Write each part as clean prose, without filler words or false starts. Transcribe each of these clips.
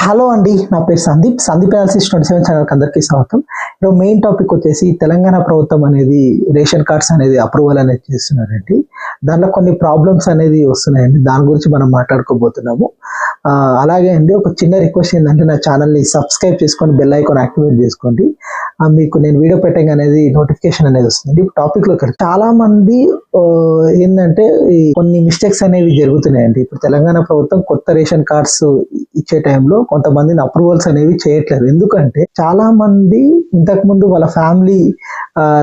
Hello అండి, నా పేరు సందీప్ అనాలిసిస్ 27 ఛానల్కి అందరికీ స్వాగతం. ఇప్పుడు మెయిన్ టాపిక్ వచ్చేసి తెలంగాణ ప్రభుత్వం అనేది రేషన్ కార్డ్స్ అనేది అప్రూవల్ అనేది చేస్తున్నారండి. దాంట్లో కొన్ని ప్రాబ్లమ్స్ అనేది వస్తున్నాయండి. దాని గురించి మనం మాట్లాడుకోబోతున్నాము. అలాగే అండి, ఒక చిన్న రిక్వెస్ట్ ఏంటంటే నా ఛానల్ని సబ్స్క్రైబ్ చేసుకొని బెల్ ఐకాన్ యాక్టివేట్ చేసుకోండి. మీకు నేను వీడియో పెట్టంగా అనేది నోటిఫికేషన్ అనేది వస్తుంది. టాపిక్లో చాలా మంది ఏంటంటే కొన్ని మిస్టేక్స్ అనేవి జరుగుతున్నాయండి. ఇప్పుడు తెలంగాణ ప్రభుత్వం కొత్త రేషన్ కార్డ్స్ ఇచ్చే టైంలో కొంతమందిని అప్రూవల్స్ అనేవి చేయట్లేదు. ఎందుకంటే చాలా మంది ఇంతకు ముందు వాళ్ళ ఫ్యామిలీ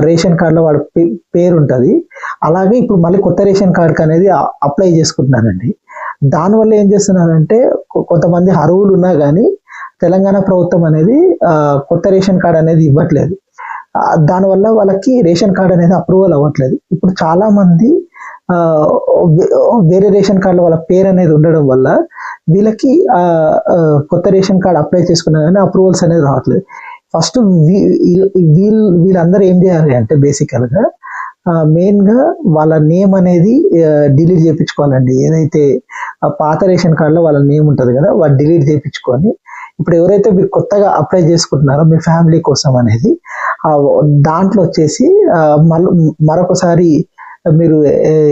రేషన్ కార్డులో వాళ్ళ పేరు ఉంటుంది. అలాగే ఇప్పుడు మళ్ళీ కొత్త రేషన్ కార్డ్కి అనేది అప్లై చేసుకుంటున్నారండి. దానివల్ల ఏం చేస్తున్నారంటే కొంతమంది అర్హులు ఉన్నా కానీ తెలంగాణ ప్రభుత్వం అనేది కొత్త రేషన్ కార్డ్ అనేది ఇవ్వట్లేదు. దానివల్ల వాళ్ళకి రేషన్ కార్డ్ అనేది అప్రూవల్ అవ్వట్లేదు. ఇప్పుడు చాలా మంది వేరే రేషన్ కార్డులో వాళ్ళ పేరు అనేది ఉండడం వల్ల వీళ్ళకి కొత్త రేషన్ కార్డ్ అప్లై చేసుకున్నా కానీ అప్రూవల్స్ అనేది రావట్లేదు. ఫస్ట్ వీళ్ళందరూ ఏం చేయాలి అంటే బేసికల్గా మెయిన్గా వాళ్ళ నేమ్ అనేది డిలీట్ చేయించుకోవాలండి. ఏదైతే పాత రేషన్ కార్డులో వాళ్ళ నేమ్ ఉంటుంది కదా, వాళ్ళు డిలీట్ చేయించుకొని ఇప్పుడు ఎవరైతే మీరు కొత్తగా అప్లై చేసుకుంటున్నారో మీ ఫ్యామిలీ కోసం అనేది దాంట్లో వచ్చేసి మరొకసారి మీరు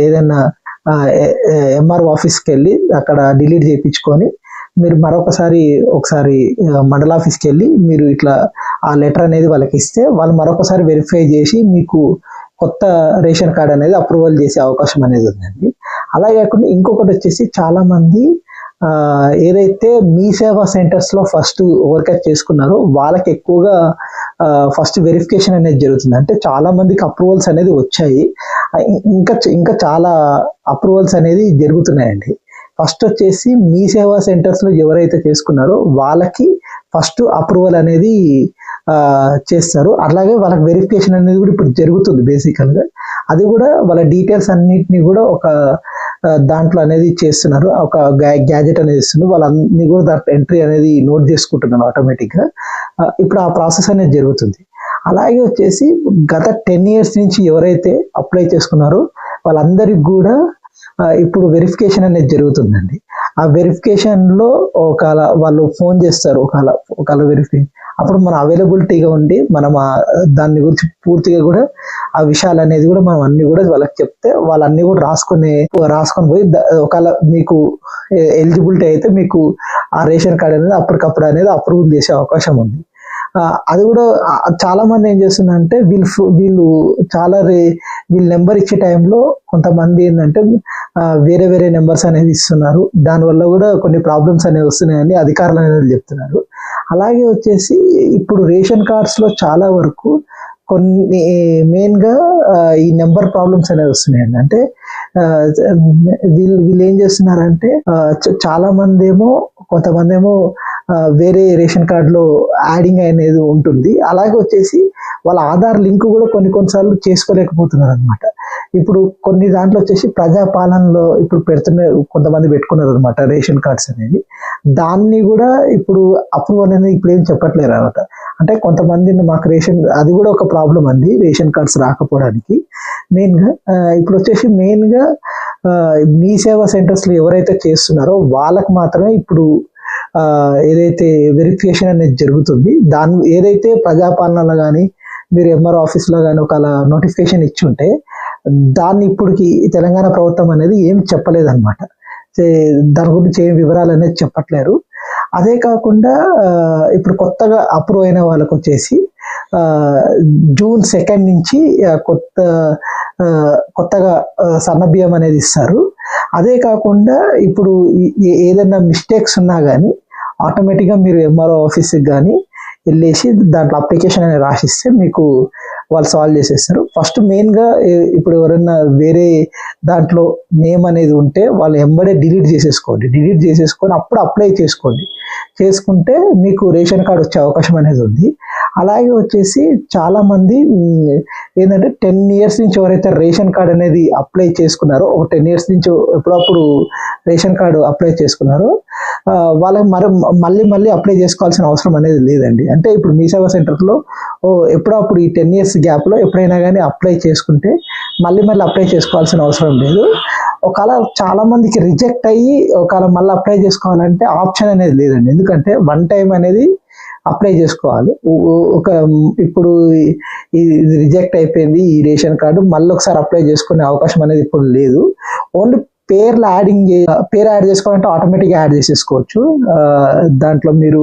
ఏదైనా ఎంఆర్ఓ ఆఫీస్కి వెళ్ళి అక్కడ డిలీట్ చేయించుకొని మీరు ఒకసారి మండల ఆఫీస్కి వెళ్ళి మీరు ఇట్లా ఆ లెటర్ అనేది వాళ్ళకి ఇస్తే వాళ్ళు మరొకసారి వెరిఫై చేసి మీకు కొత్త రేషన్ కార్డ్ అనేది అప్రూవల్ చేసే అవకాశం అనేది ఉందండి. అలాగే కాకుండా ఇంకొకటి వచ్చేసి చాలా మంది ఏదైతే మీ సేవా సెంటర్స్లో ఫస్ట్ వర్కౌట్ చేసుకున్నారో వాళ్ళకి ఎక్కువగా ఫస్ట్ వెరిఫికేషన్ అనేది జరుగుతుంది. అంటే చాలా మందికి అప్రూవల్స్ అనేది వచ్చాయి, ఇంకా చాలా అప్రూవల్స్ అనేది జరుగుతున్నాయండి. ఫస్ట్ వచ్చేసి మీ సేవా సెంటర్స్లో ఎవరైతే చేసుకున్నారో వాళ్ళకి ఫస్ట్ అప్రూవల్ అనేది చేస్తారు. అలాగే వాళ్ళకి వెరిఫికేషన్ అనేది కూడా ఇప్పుడు జరుగుతుంది బేసికల్గా. అది కూడా వాళ్ళ డీటెయిల్స్ అన్నిటిని కూడా ఒక దాంట్లో అనేది చేస్తున్నారు, ఒక గ్యాజెట్ అనేది ఇస్తున్నారు. వాళ్ళన్ని కూడా దాంట్లో ఎంట్రీ అనేది నోట్ చేసుకుంటున్నారు ఆటోమేటిక్గా. ఇప్పుడు ఆ ప్రాసెస్ అనేది జరుగుతుంది. అలాగే వచ్చేసి గత 10 years నుంచి ఎవరైతే అప్లై చేసుకున్నారో వాళ్ళందరికీ కూడా ఇప్పుడు వెరిఫికేషన్ అనేది జరుగుతుందండి. ఆ వెరిఫికేషన్లో ఒకవేళ వాళ్ళు ఫోన్ చేస్తారు, ఒకవేళ వెరిఫికేషన్ అప్పుడు మన అవైలబిలిటీగా ఉండి మనం దాని గురించి పూర్తిగా కూడా ఆ విషయాలు అనేది కూడా మనం అన్ని కూడా వాళ్ళకి చెప్తే వాళ్ళన్నీ కూడా రాసుకొని పోయి ఒకవేళ మీకు ఎలిజిబిలిటీ అయితే మీకు ఆ రేషన్ కార్డ్ అనేది అప్పటికప్పుడు అనేది అప్రూవ్ చేసే అవకాశం ఉంది. అది కూడా చాలా మంది ఏం చేస్తుందంటే వీళ్ళు వీళ్ళు నెంబర్ ఇచ్చే టైంలో కొంతమంది ఏంటంటే వేరే నెంబర్స్ అనేది ఇస్తున్నారు. దానివల్ల కూడా కొన్ని ప్రాబ్లమ్స్ అనేవి వస్తున్నాయని అధికారులు అనేది చెప్తున్నారు. అలాగే వచ్చేసి ఇప్పుడు రేషన్ కార్డ్స్లో చాలా వరకు కొన్ని మెయిన్గా ఈ నెంబర్ ప్రాబ్లమ్స్ అనేవి వస్తున్నాయండి. అంటే వీళ్ళు ఏం చేస్తున్నారంటే చాలా మంది కొంతమంది ఏమో వేరే రేషన్ కార్డులో యాడింగ్ అనేది ఉంటుంది. అలాగే వచ్చేసి వాళ్ళ ఆధార్ లింక్ కూడా కొన్నిసార్లు చేసుకోలేకపోతున్నారు అనమాట. ఇప్పుడు కొన్ని దాంట్లో వచ్చేసి ప్రజాపాలనలో ఇప్పుడు కొంతమంది పెట్టుకున్నారు అనమాట రేషన్ కార్డ్స్ అనేది. దాన్ని కూడా ఇప్పుడు అప్రూవల్ అనేది ఇప్పుడు ఏం చెప్పట్లేరు అనమాట. అంటే కొంతమంది మాకు అది కూడా ఒక ప్రాబ్లం అండి, రేషన్ కార్డ్స్ రాకపోవడానికి. మెయిన్గా ఇప్పుడు వచ్చేసి మీ సేవా సెంటర్స్లో ఎవరైతే చేస్తున్నారో వాళ్ళకి మాత్రమే ఇప్పుడు ఏదైతే వెరిఫికేషన్ అనేది జరుగుతుంది. ఏదైతే ప్రజాపాలనలో కానీ మీరు ఎంఆర్ఓ ఆఫీస్లో కానీ ఒక నోటిఫికేషన్ ఇచ్చి ఉంటే దాన్ని ఇప్పటికి తెలంగాణ ప్రభుత్వం అనేది ఏం చెప్పలేదన్నమాట. దాని గురించి ఏం వివరాలు అనేది చెప్పట్లేరు. అదే కాకుండా ఇప్పుడు కొత్తగా అప్రూవ్ అయిన వాళ్ళకు వచ్చేసి June 2 నుంచి కొత్తగా సన్నబియ్యం అనేది ఇస్తారు. అదే కాకుండా ఇప్పుడు ఏదైనా మిస్టేక్స్ ఉన్నా కానీ ఆటోమేటిక్గా మీరు ఎంఆర్ఓ ఆఫీస్కి కానీ వెళ్ళేసి దాంట్లో అప్లికేషన్ అనేది రాసిస్తే మీకు వాళ్ళు సాల్వ్ చేసేస్తారు. ఫస్ట్ మెయిన్గా ఇప్పుడు ఎవరైనా వేరే దాంట్లో నేమ్ అనేది ఉంటే వాళ్ళు ఎంబడే డిలీట్ చేసేసుకొని అప్పుడు అప్లై చేసుకుంటే మీకు రేషన్ కార్డ్ వచ్చే అవకాశం అనేది ఉంది. అలాగే వచ్చేసి చాలామంది ఏంటంటే 10 years నుంచి ఎవరైతే రేషన్ కార్డ్ అనేది అప్లై చేసుకున్నారో, ఒక 10 years నుంచి ఎప్పుడప్పుడు రేషన్ కార్డు అప్లై చేసుకున్నారో వాళ్ళకి మళ్ళీ అప్లై చేసుకోవాల్సిన అవసరం అనేది లేదండి. అంటే ఇప్పుడు మీ సేవా సెంటర్లో ఎప్పుడో అప్పుడు ఈ 10 years గ్యాప్లో ఎప్పుడైనా కానీ అప్లై చేసుకుంటే మళ్ళీ అప్లై చేసుకోవాల్సిన అవసరం లేదు. ఒకవేళ చాలా మందికి రిజెక్ట్ అయ్యి ఒకవేళ మళ్ళీ అప్లై చేసుకోవాలంటే ఆప్షన్ అనేది లేదండి. ఎందుకంటే వన్ టైం అనేది అప్లై చేసుకోవాలి. ఒక ఇప్పుడు ఇది రిజెక్ట్ అయిపోయింది ఈ రేషన్ కార్డు, మళ్ళీ ఒకసారి అప్లై చేసుకునే అవకాశం అనేది ఇప్పుడు లేదు. ఓన్లీ పేరు యాడ్ చేసుకోవాలంటే ఆటోమేటిక్గా యాడ్ చేసేసుకోవచ్చు. దాంట్లో మీరు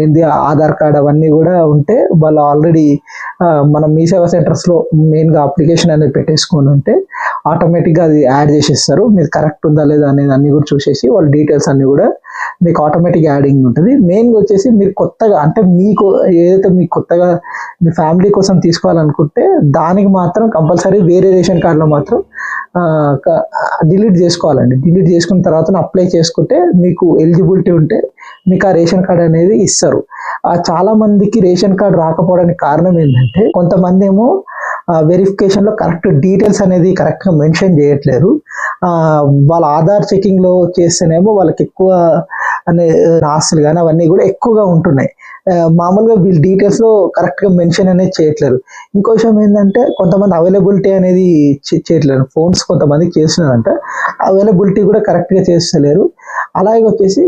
ఏంది ఆధార్ కార్డ్ అవన్నీ కూడా ఉంటే వాళ్ళు ఆల్రెడీ మనం మీ సేవా సెంటర్స్లో మెయిన్గా అప్లికేషన్ అనేది పెట్టేసుకొని ఉంటే ఆటోమేటిక్గా అది యాడ్ చేసేస్తారు. మీరు కరెక్ట్ ఉందా లేదా అనేది అన్ని కూడా చూసేసి వాళ్ళ డీటెయిల్స్ అన్ని కూడా మీకు ఆటోమేటిక్ యాడింగ్ ఉంటుంది. మెయిన్గా వచ్చేసి మీరు కొత్తగా అంటే మీకు ఏదైతే మీకు కొత్తగా మీ ఫ్యామిలీ కోసం తీసుకోవాలనుకుంటే దానికి మాత్రం కంపల్సరీ వేరే రేషన్ కార్డులో మాత్రం డిలీట్ చేసుకోవాలండి. డిలీట్ చేసుకున్న తర్వాత అప్లై చేసుకుంటే మీకు ఎలిజిబిలిటీ ఉంటే మీకు ఆ రేషన్ కార్డ్ అనేది ఇస్తారు. చాలా మందికి రేషన్ కార్డ్ రాకపోవడానికి కారణం ఏంటంటే కొంతమంది ఏమో వెరిఫికేషన్లో కరెక్ట్ డీటెయిల్స్ అనేది కరెక్ట్గా మెన్షన్ చేయట్లేరు. వాళ్ళ ఆధార్ చెకింగ్లో చేస్తేనేమో వాళ్ళకి ఎక్కువ అనే ఆస్తులు కానీ అవన్నీ కూడా ఎక్కువగా ఉంటున్నాయి. మామూలుగా వీళ్ళ డీటెయిల్స్లో కరెక్ట్గా మెన్షన్ అనేది చేయట్లేరు. ఇంకో విషయం ఏంటంటే కొంతమంది అవైలబిలిటీ అనేది చేయట్లేరు. ఫోన్స్ కొంతమందికి చేస్తున్నారంట, అవైలబిలిటీ కూడా కరెక్ట్గా చేస్తలేరు. అలాగే వచ్చేసి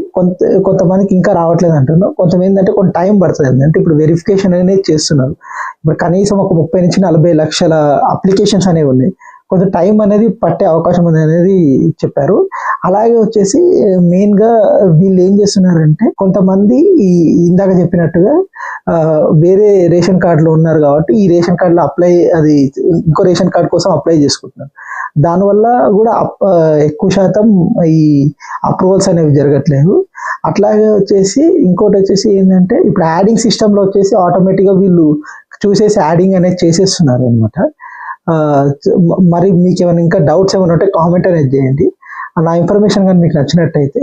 కొంతమందికి ఇంకా రావట్లేదు అంటున్నారు. కొంతమంది ఏంటంటే కొంత టైం పడుతుంది. అంటే ఇప్పుడు వెరిఫికేషన్ అనేది చేస్తున్నారు. ఇప్పుడు కనీసం ఒక 30 నుంచి 40 లక్షల అప్లికేషన్స్ అనేవి ఉన్నాయి. కొంచెం టైం అనేది పట్టే అవకాశం ఉంది అనేది చెప్పారు. అలాగే వచ్చేసి మెయిన్గా వీళ్ళు ఏం చేస్తున్నారంటే కొంతమంది ఇందాక చెప్పినట్టుగా వేరే రేషన్ కార్డులో ఉన్నారు కాబట్టి ఈ రేషన్ కార్డులో అది ఇంకో రేషన్ కార్డు కోసం అప్లై చేసుకుంటున్నారు. దానివల్ల కూడా ఎక్కువ శాతం ఈ అప్రూవల్స్ అనేవి జరగట్లేదు. అట్లాగే వచ్చేసి ఇంకోటి వచ్చేసి ఏంటంటే ఇప్పుడు యాడింగ్ సిస్టంలో వచ్చేసి ఆటోమేటిక్గా వీళ్ళు చూసేసి యాడింగ్ అనేది చేసేస్తున్నారు అనమాట. మరి మీకు ఏమైనా ఇంకా డౌట్స్ ఏమైనా ఉంటే కామెంట్ అనేది చేయండి. నా ఇన్ఫర్మేషన్ కానీ మీకు నచ్చినట్టయితే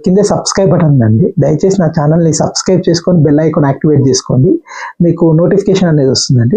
కింద సబ్స్క్రైబ్ బటన్ ఉందండి, దయచేసి నా ఛానల్ని సబ్స్క్రైబ్ చేసుకొని బెల్ ఐకాన్ యాక్టివేట్ చేసుకోండి. మీకు నోటిఫికేషన్ అనేది వస్తుందండి.